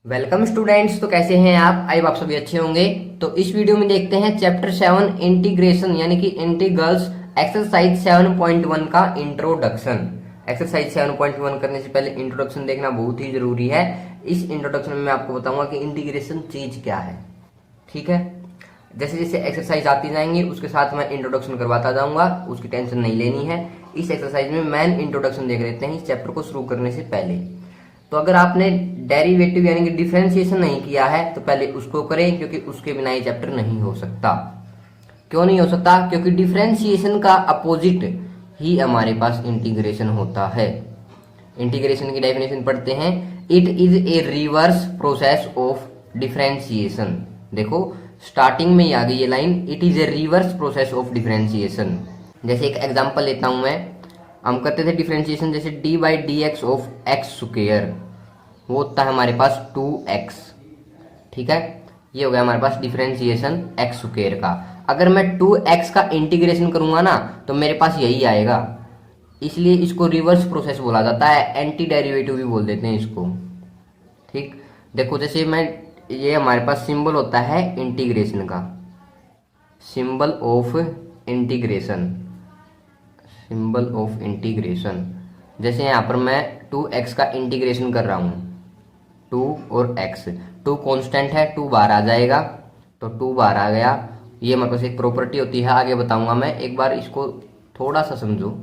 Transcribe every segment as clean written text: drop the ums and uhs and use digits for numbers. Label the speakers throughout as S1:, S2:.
S1: Welcome students. तो कैसे हैं आप सभी अच्छे होंगे। तो इस वीडियो में देखते हैं चैप्टर 7 इंटीग्रेशन यानी कि इंटीग्रल्स एक्सरसाइज 7.1 का इंट्रोडक्शन। एक्सरसाइज 7.1 करने से पहले इंट्रोडक्शन देखना बहुत ही जरूरी है। इस इंट्रोडक्शन में मैं आपको बताऊंगा कि इंटीग्रेशन चीज क्या है। ठीक है, जैसे जैसे एक्सरसाइज आती जाएंगी उसके साथ मैं इंट्रोडक्शन करवाता जाऊंगा, उसकी टेंशन नहीं लेनी है। इस एक्सरसाइज में मेन इंट्रोडक्शन देख लेते हैं इस चैप्टर को शुरू करने से पहले। तो अगर आपने डेरिवेटिव यानी कि डिफरेंशिएशन नहीं किया है तो पहले उसको करें, क्योंकि उसके बिना ये चैप्टर नहीं हो सकता। क्यों नहीं हो सकता? क्योंकि डिफरेंशिएशन का अपोजिट ही हमारे पास इंटीग्रेशन होता है। इंटीग्रेशन की डेफिनेशन पढ़ते हैं, it is A reverse process of differentiation. देखो स्टार्टिंग में ही आ गई ये line, it is A reverse process of differentiation. जैसे एक एग्जांपल लेता हूं मैं, हम करते थे डिफरेंशिएशन जैसे D by D x of x square, वो होता है हमारे पास 2x। ठीक है, ये हो गया हमारे पास डिफरेंशिएशन एक्स स्क्वेयर का। अगर मैं 2x का इंटीग्रेशन करूंगा ना तो मेरे पास यही आएगा, इसलिए इसको रिवर्स प्रोसेस बोला जाता है, एंटी डेरिवेटिव भी बोल देते हैं इसको। ठीक, देखो जैसे मैं, ये हमारे पास सिंबल होता है इंटीग्रेशन का, symbol of integration, symbol of integration. जैसे यहाँ पर मैं 2x का इंटीग्रेशन कर रहा हूँ, 2 और x, 2 कांस्टेंट है, 2 बाहर आ जाएगा, तो 2 बाहर आ गया। ये हमारे पास एक प्रॉपर्टी होती है, आगे बताऊंगा मैं, एक बार इसको थोड़ा सा समझो,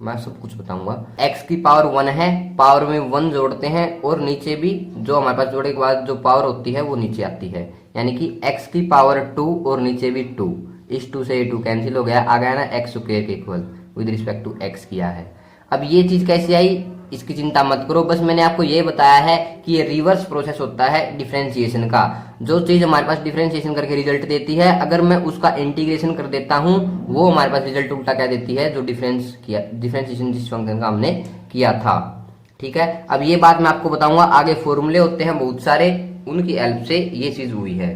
S1: मैं सब कुछ बताऊंगा। x की पावर 1 है, पावर में 1 जोड़ते हैं और नीचे भी जो हमारे पास जोड़े के बाद जो पावर होती है वो नीचे आती है, यानी कि x की पावर 2 और नीचे भी 2। इस 2 से ये 2 कैंसिल हो गया, आ गया ना एक्स स्क्वायर के equal with respect to x किया है। अब ये चीज कैसे आई इसकी चिंता मत करो, बस मैंने आपको ये बताया है कि ये रिवर्स प्रोसेस होता है डिफरेंशिएशन का। जो चीज हमारे पास डिफरेंशिएशन करके रिजल्ट देती है, अगर मैं उसका इंटीग्रेशन कर देता हूं, वो हमारे पास रिजल्ट उल्टा क्या देती है, जो डिफरेंशिएशन जिस फंक्शन का हमने किया था। ठीक है, अब ये बात मैं आपको बताऊंगा, आगे फॉर्मूले होते हैं बहुत सारे, उनकी हेल्प से ये चीज हुई है।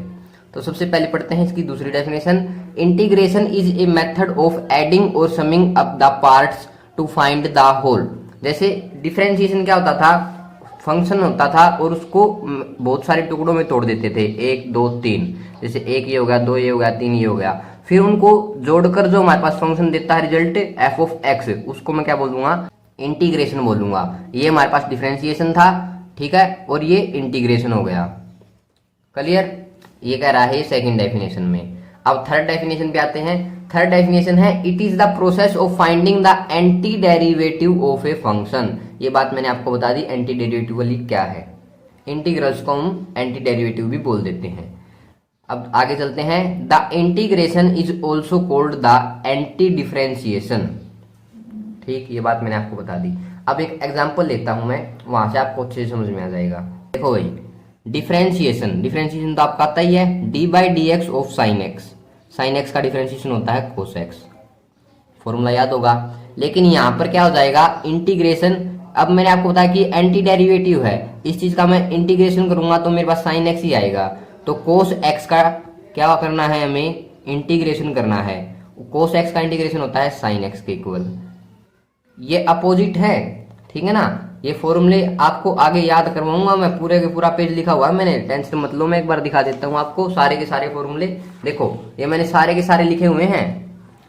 S1: तो सबसे पहले पढ़ते हैं इसकी दूसरी definition, integration is a method of adding और summing up the parts to find the whole. जैसे डिफरेंशिएशन क्या होता था, फंक्शन होता था और उसको बहुत सारे टुकड़ों में तोड़ देते थे, 1 2 3, जैसे 1 ये हो गया, 2 ये हो गया, 3 ये हो गया, फिर उनको जोड़कर जो हमारे पास फंक्शन देता है रिजल्ट एफ ऑफ एक्स, उसको मैं क्या बोलूंगा, इंटीग्रेशन बोलूंगा। ये हमारे पास डिफरेंशिएशन था, ठीक है, और ये इंटीग्रेशन हो गया। क्लियर? ये कह रहा है सेकंड डेफिनेशन में। अब थर्ड डेफिनेशन पे आते हैं। थर्ड डेफिनेशन है, it is the process of finding the anti derivative of a function. ये बात मैंने आपको बता दी, एंटी डेरिवेटिव वाली क्या है। इंटीग्रल्स को हम एंटी डेरिवेटिव भी बोल देते हैं। अब आगे चलते हैं, the integration is also called the anti differentiation. ठीक, ये बात मैंने आपको बता दी। अब एक एग्जाम्पल लेता हूं मैं, वहां से आपको अच्छे से समझ में आ जाएगा। देखो भाई, डिफरेंशिएशन, डिफरेंशिएशन तो आपका आता ही है, D by D x of sine x. Sine x का डिफरेंशिएशन होता है कोस एक्स, फॉर्मूला याद होगा। लेकिन यहां पर क्या हो जाएगा, इंटीग्रेशन। अब मैंने आपको बताया कि एंटी डेरिवेटिव है, इस चीज का मैं इंटीग्रेशन करूंगा तो मेरे पास साइन एक्स ही आएगा। तो कोस एक्स का क्या करना है, हमें इंटीग्रेशन करना है। कोस एक्स का इंटीग्रेशन होता है साइन एक्स के इक्वल। ये अपोजिट है, ठीक है ना। ये फॉर्मूले आपको आगे याद करवाऊंगा मैं, पूरे के पूरा पेज लिखा हुआ है मैंने, टेंशन मत लो। मैं एक बार दिखा देता हूँ आपको सारे के सारे फॉर्मूले। देखो ये मैंने सारे के सारे लिखे हुए हैं,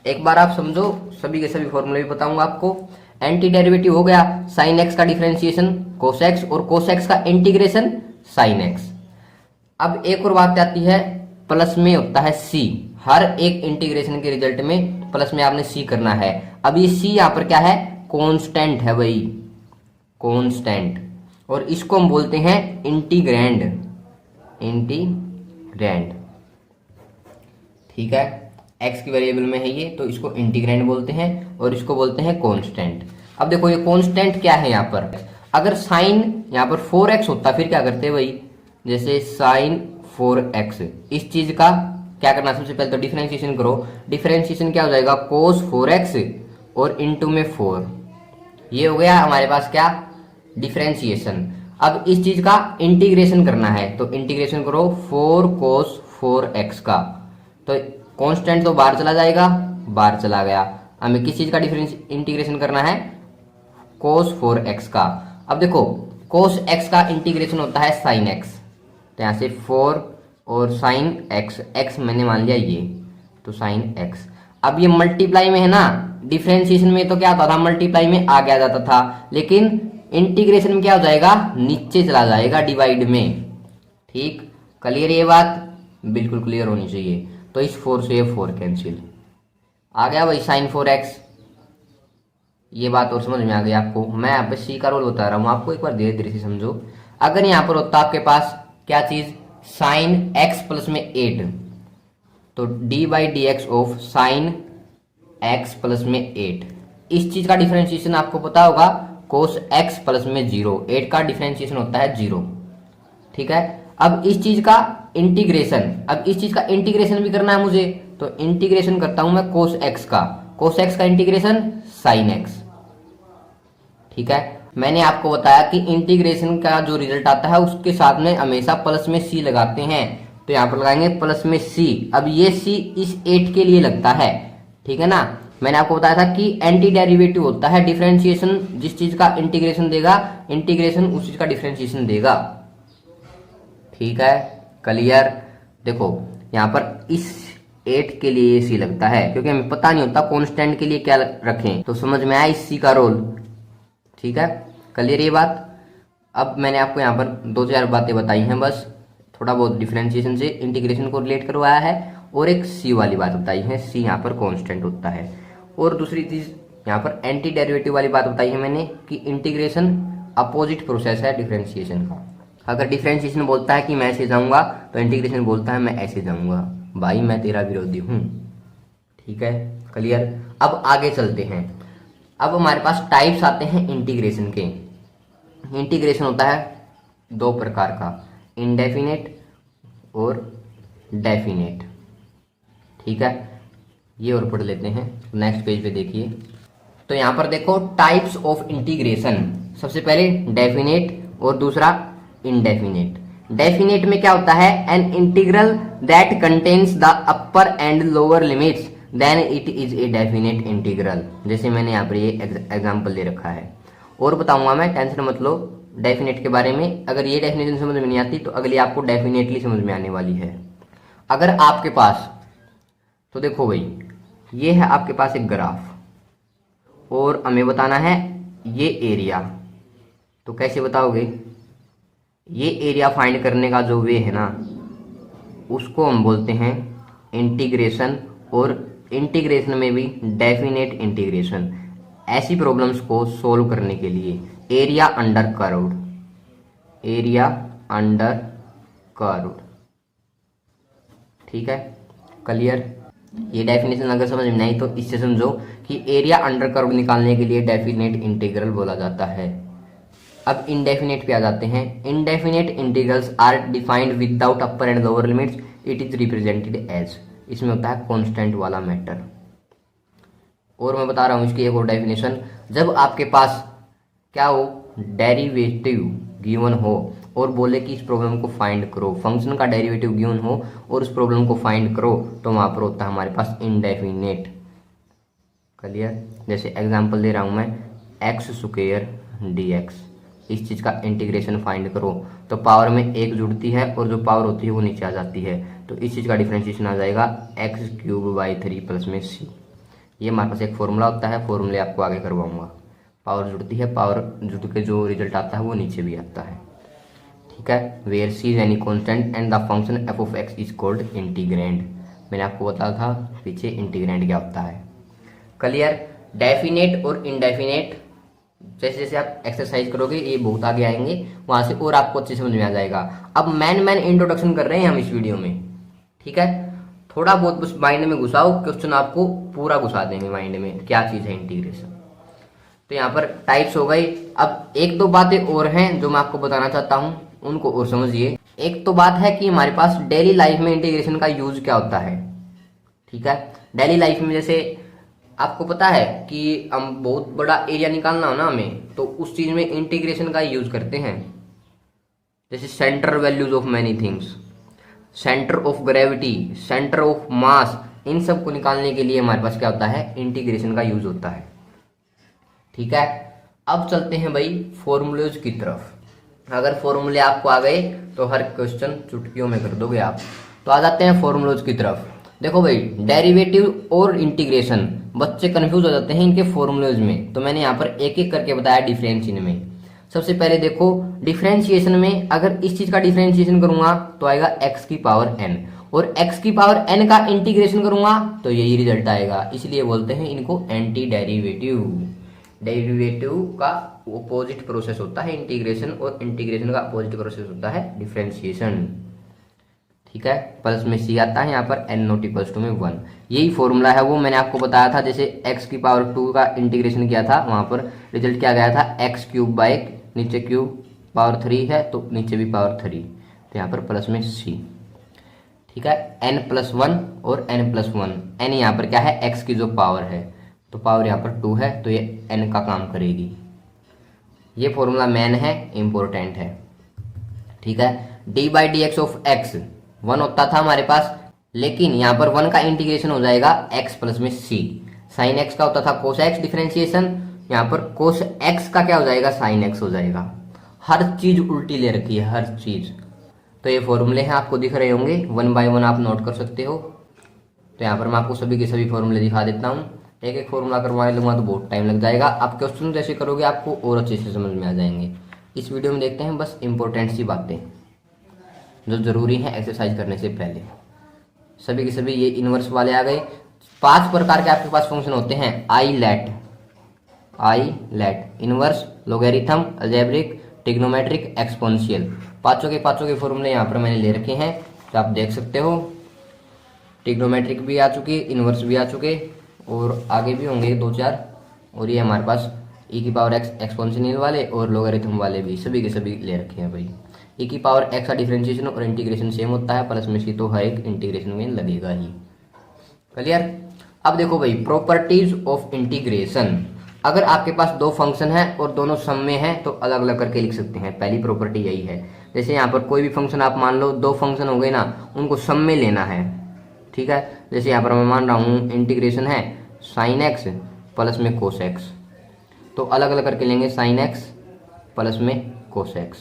S1: एक बार आप समझो, सभी के सभी फॉर्मूले भी बताऊंगा आपको। एंटी डेरिवेटिव हो गया साइन एक्स का डिफरेंशिएशन कोस एक्स, और कोस एक्स का इंटीग्रेशन साइन एक्स। अब एक और बात आती है, प्लस में होता है सी। हर एक इंटीग्रेशन के रिजल्ट में प्लस में आपने सी करना है। अब ये सी यहाँ पर क्या है, कॉन्स्टेंट है भाई, कॉन्स्टेंट, और इसको हम बोलते हैं इंटीग्रैंड, इंटीग्रैंड। ठीक है, एक्स की वेरिएबल में है ये, तो इसको इंटीग्रैंड बोलते हैं और इसको बोलते हैं कांस्टेंट। अब देखो ये कांस्टेंट क्या है, यहाँ पर अगर साइन यहाँ पर 4x होता फिर क्या करते भाई, जैसे साइन 4x, इस चीज का क्या करना, सबसे पहले तो डिफरेंशिएशन करो। डिफरेंशिएशन क्या हो जाएगा, कोस 4x और इंटू में 4, ये हो गया हमारे पास क्या, डिफरेंशिएशन। अब इस चीज का इंटीग्रेशन करना है, तो इंटीग्रेशन करो 4 cos 4x का, तो कांस्टेंट तो बाहर चला जाएगा, बाहर चला गया। हमें किस चीज का इंटीग्रेशन करना है, cos 4x का। अब देखो cos x का इंटीग्रेशन होता है sin x, तो यहाँ से 4 और साइन एक्स, एक्स मैंने मान लिया ये, तो साइन एक्स। अब ये मल्टीप्लाई में है ना, डिफरेंशिएशन में तो क्या होता था, मल्टीप्लाई में आगे आ जाता था, लेकिन इंटीग्रेशन में क्या हो जाएगा, नीचे चला जाएगा डिवाइड में। ठीक, क्लियर ये बात, बिल्कुल क्लियर होनी चाहिए। तो इस 4 से ये 4 कैंसिल, आ गया भाई साइन 4x। ये बात और समझ में आ गई आपको। मैं यहाँ पे सी का रोल बता रहा हूँ आपको, एक बार धीरे धीरे से समझो। अगर यहाँ पर होता आपके पास क्या चीज, साइन x प्लस में 8, तो D by D x of sine x plus में 8, इस चीज का डिफरेंशिएशन आपको पता होगा, कोस x प्लस में 0, 8 का डिफरेंशिएशन होता है 0। ठीक है, अब इस चीज का इंटीग्रेशन, अब इस चीज का इंटीग्रेशन भी करना है मुझे, तो इंटीग्रेशन करता हूं मैं कोस x का, कोस x का इंटीग्रेशन साइन x। ठीक है, मैंने आपको बताया कि इंटीग्रेशन का जो रिजल्ट आता है उसके साथ में हमेशा प्लस में c लगाते हैं, तो यहां पर लगाएंगे प्लस में c। अब ये c इस 8 के लिए लगता है, ठीक है ना। मैंने आपको बताया था कि एंटी डेरिवेटिव होता है, डिफरेंशिएशन जिस चीज का इंटीग्रेशन देगा, इंटीग्रेशन उस चीज का डिफरेंशिएशन देगा। ठीक है, क्लियर। देखो यहाँ पर इस 8 के लिए ये सी लगता है, क्योंकि हमें पता नहीं होता कांस्टेंट के लिए क्या रखें, तो समझ में आया इस सी का रोल। ठीक है, क्लियर ये बात। अब मैंने आपको यहाँ पर 2-4 बातें बताई हैं, बस थोड़ा बहुत डिफरेंशिएशन से इंटीग्रेशन को रिलेट करवाया है, और एक सी वाली बात बताई है, सी यहाँ पर कांस्टेंट होता है। और दूसरी चीज यहाँ पर एंटी डेरिवेटिव वाली बात बताई है मैंने कि इंटीग्रेशन अपोजिट प्रोसेस है डिफरेंशिएशन का। अगर डिफरेंशिएशन बोलता है कि मैं ऐसे जाऊंगा, तो इंटीग्रेशन बोलता है मैं ऐसे जाऊंगा। भाई मैं तेरा विरोधी हूं। ठीक है, क्लियर। अब आगे चलते हैं। अब हमारे पास टाइप्स आते हैं इंटीग्रेशन के। इंटीग्रेशन होता है 2 प्रकार का, इनडेफिनेट और डेफिनेट। ठीक है, ये और पढ़ लेते हैं, नेक्स्ट पेज पे देखिए। तो यहां पर देखो टाइप्स ऑफ इंटीग्रेशन, सबसे पहले डेफिनेट और दूसरा इनडेफिनेट। डेफिनेट में क्या होता है, an integral that contains the upper and lower limits then it is a definite integral. जैसे मैंने यहाँ पर ये एग्जांपल दे रखा है, और बताऊंगा मैं, टेंशन मत लो डेफिनेट के बारे में। अगर ये डेफिनेशन समझ में नहीं आती तो अगली आपको डेफिनेटली समझ में आने वाली है। अगर आपके पास, तो देखो भाई ये है आपके पास एक ग्राफ, और हमें बताना है ये एरिया, तो कैसे बताओगे, ये एरिया फाइंड करने का जो वे है ना, उसको हम बोलते हैं इंटीग्रेशन, और इंटीग्रेशन में भी डेफिनेट इंटीग्रेशन। ऐसी प्रॉब्लम्स को सोल्व करने के लिए area under curved, area under curved. ठीक है, क्लियर। ये डेफिनेशन अगर समझ में नहीं तो इससे समझो कि एरिया अंडर कर्व निकालने के लिए डेफिनेट इंटीग्रल बोला जाता है। अब इनडेफिनेट पे आ जाते हैं। Indefinite integrals are defined without upper and lower limits, it is represented as, इसमें होता है कांस्टेंट वाला मैटर। और मैं बता रहा हूं इसकी एक और डेफिनेशन, जब आपके पास क्या हो, डेरिवेटिव गिवन हो और बोले कि इस प्रॉब्लम को फाइंड करो, फंक्शन का डेरिवेटिव गिवन हो और उस प्रॉब्लम को फाइंड करो, तो वहां पर होता है हमारे पास इनडेफिनेट। क्लियर। जैसे एग्जांपल दे रहा हूं मैं, एक्स स्क्वायर dx, इस चीज का इंटीग्रेशन फाइंड करो, तो पावर में 1 जुड़ती है और जो पावर होती है वो नीचे आ जाती है, तो इस चीज का डिफरेंशिएशन आ जाएगा x³ + 3 + c। ये हमारे पास एक फॉर्मूला होता है, फॉर्मूले आपको आगे करवाऊंगा। पावर जुड़ती है, पावर जुड़ के जो रिजल्ट आता है वो नीचे भी आता है। ठीक है, where c is any constant and the function f of x is called integrand. मैंने आपको बताया था पीछे इंटीग्रैंड क्या होता है। क्लियर। डेफिनेट और इनडेफिनेट जैसे जैसे आप एक्सरसाइज करोगे ये बहुत आगे आएंगे, वहां से और आपको अच्छे समझ में आ जाएगा। अब मैन इंट्रोडक्शन कर रहे हैं हम इस वीडियो में। ठीक है, थोड़ा बहुत बस माइंड में घुसाओ, क्वेश्चन आपको पूरा घुसा देंगे माइंड में क्या चीज है इंटीग्रेशन। तो यहाँ पर टाइप्स हो गई। अब 1-2 बातें और हैं जो मैं आपको बताना चाहता हूँ, उनको और समझिए। एक तो बात है कि हमारे पास डेली लाइफ में इंटीग्रेशन का यूज क्या होता है। ठीक है, डेली लाइफ में जैसे आपको पता है कि हम बहुत बड़ा एरिया निकालना हो ना हमें, तो उस चीज में इंटीग्रेशन का यूज करते हैं। जैसे center values of many things, center of gravity, center of mass, इन सब को निकालने के लिए हमारे पास क्या होता है, इंटीग्रेशन का यूज होता है। ठीक है, अब चलते हैं भाई फॉर्मूलेज की तरफ। अगर फॉर्मूले आपको आ गए तो हर क्वेश्चन चुटकियों में कर दोगे आप। तो आ जाते हैं फॉर्मूलोज की तरफ। देखो भाई, डेरिवेटिव और इंटीग्रेशन, बच्चे कंफ्यूज हो जाते हैं इनके फॉर्मूलेज में, तो मैंने यहाँ पर एक एक करके बताया डिफरेंशिएशन में। सबसे पहले देखो, डिफरेंशिएशन में अगर इस चीज का डिफरेंशिएशन करूंगा तो आएगा x की पावर n, और x की पावर n का इंटीग्रेशन करूंगा तो यही रिजल्ट आएगा, इसलिए बोलते हैं इनको एंटी डेरिवेटिव। डेरिवेटिव का अपोजिट प्रोसेस होता है इंटीग्रेशन, और इंटीग्रेशन का अपोजिट प्रोसेस होता है डिफरेंशिएशन। ठीक है, प्लस में सी आता है यहाँ पर, n नॉट इक्वल्स टू में 1। यही फॉर्मूला है वो मैंने आपको बताया था, जैसे x की पावर 2 का इंटीग्रेशन किया था, वहां पर रिजल्ट क्या गया था, एक्स क्यूब बाई, नीचे क्यूब पावर 3 है तो नीचे भी पावर 3, तो यहाँ पर प्लस में c। ठीक है, n+1 और n+1, n यहाँ पर क्या है, x की जो पावर है, तो पावर यहाँ पर 2 है, तो ये n का काम करेगी। ये फॉर्मूला मेन है, इंपॉर्टेंट है। ठीक है, d/dx ऑफ x 1 होता था हमारे पास, लेकिन यहाँ पर 1 का इंटीग्रेशन हो जाएगा x प्लस में c। साइन x का होता था कोस x डिफरेंशिएशन, यहाँ पर कोस x का क्या हो जाएगा, साइन x हो जाएगा। हर चीज उल्टी ले रखी है, हर चीज। तो ये फॉर्मूले हैं, आपको दिख रहे होंगे, 1 बाय 1 आप नोट कर सकते हो। तो यहाँ पर मैं आपको सभी के सभी फॉर्मूले दिखा देता हूँ। एक एक फॉर्मूला करवा लूंगा तो बहुत टाइम लग जाएगा, आप क्वेश्चन जैसे करोगे आपको और अच्छे से समझ में आ जाएंगे। इस वीडियो में देखते हैं बस इंपॉर्टेंट सी बातें जो जरूरी है एक्सरसाइज करने से पहले। सभी के सभी ये इनवर्स वाले आ गए। 5 प्रकार के आपके पास फंक्शन होते हैं, I let, inverse, logarithm, algebraic, trigonometric, exponential. पांचों के फॉर्मूले यहाँ पर मैंने ले रखे हैं, तो आप देख सकते हो। ट्रिग्नोमेट्रिक भी आ चुकी, इनवर्स भी आ चुके, और आगे भी होंगे 2-4। और ये हमारे पास e की पावर x एक्सपोनेंशियल वाले और लोगरिथम वाले भी सभी के सभी ले रखे हैं भाई। e की पावर x का डिफरेंशिएशन और इंटीग्रेशन सेम होता है, प्लस में सी, तो हर एक इंटीग्रेशन में लगेगा ही। क्लियर। अब देखो भाई, प्रॉपर्टीज ऑफ इंटीग्रेशन। अगर आपके पास 2 फंक्शन है और दोनों सम में है तो अलग अलग करके लिख सकते हैं। पहली प्रॉपर्टी यही है। जैसे यहाँ पर कोई भी फंक्शन आप मान लो, 2 फंक्शन हो गए ना, उनको सम में लेना है। ठीक है, जैसे यहाँ पर मैं मान रहा हूँ इंटीग्रेशन है साइन x प्लस में कोस x, तो अलग अलग करके लेंगे, साइन x प्लस में कोस x।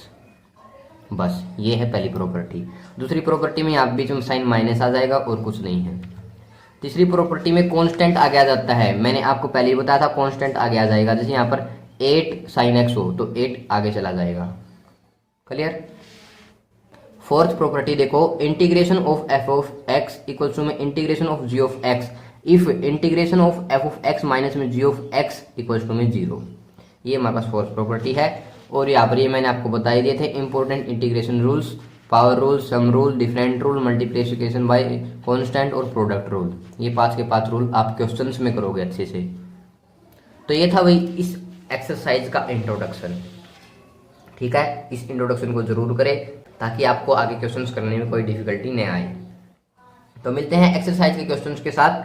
S1: बस ये है पहली प्रॉपर्टी। दूसरी प्रॉपर्टी में यहाँ बीच में साइन माइनस आ जाएगा और कुछ नहीं है। तीसरी प्रॉपर्टी में कांस्टेंट आगे आ जाता है, मैंने आपको पहले ही बताया था कांस्टेंट आगे आ जाएगा। जैसे यहाँ पर 8 साइन x हो तो 8 आगे चला जाएगा। क्लियर। फोर्थ प्रॉपर्टी देखो, integration of f of x equals to में integration of g of x if integration of f of x minus में g of x equals to में 0। ये हमारे पास फोर्थ प्रॉपर्टी है। और यहाँ पर ये मैंने आपको बता ही दिए थे important integration rules, power rule, sum rule, different rule, multiplication bye constant और प्रोडक्ट रूल। ये 5 के 5 रूल आप क्वेश्चंस में करोगे अच्छे से। तो ये था भाई इस एक्सरसाइज का इंट्रोडक्शन। ठीक है, इस इंट्रोडक्शन को जरूर करें ताकि आपको आगे क्वेश्चंस करने में कोई डिफिकल्टी न आए। तो मिलते हैं एक्सरसाइज के क्वेश्चंस के साथ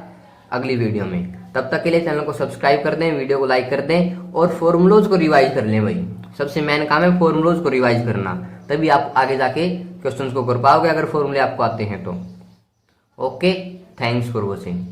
S1: अगली वीडियो में। तब तक के लिए चैनल को सब्सक्राइब कर दें, वीडियो को लाइक कर दें और फॉर्मूलोज को रिवाइज कर लें भाई। सबसे मेन काम है फॉर्मूलोज को रिवाइज करना, तभी आप आगे जाके क्वेश्चंस को कर पाओगे अगर फॉर्मूले आपको आते हैं तो। Okay, thanks for watching.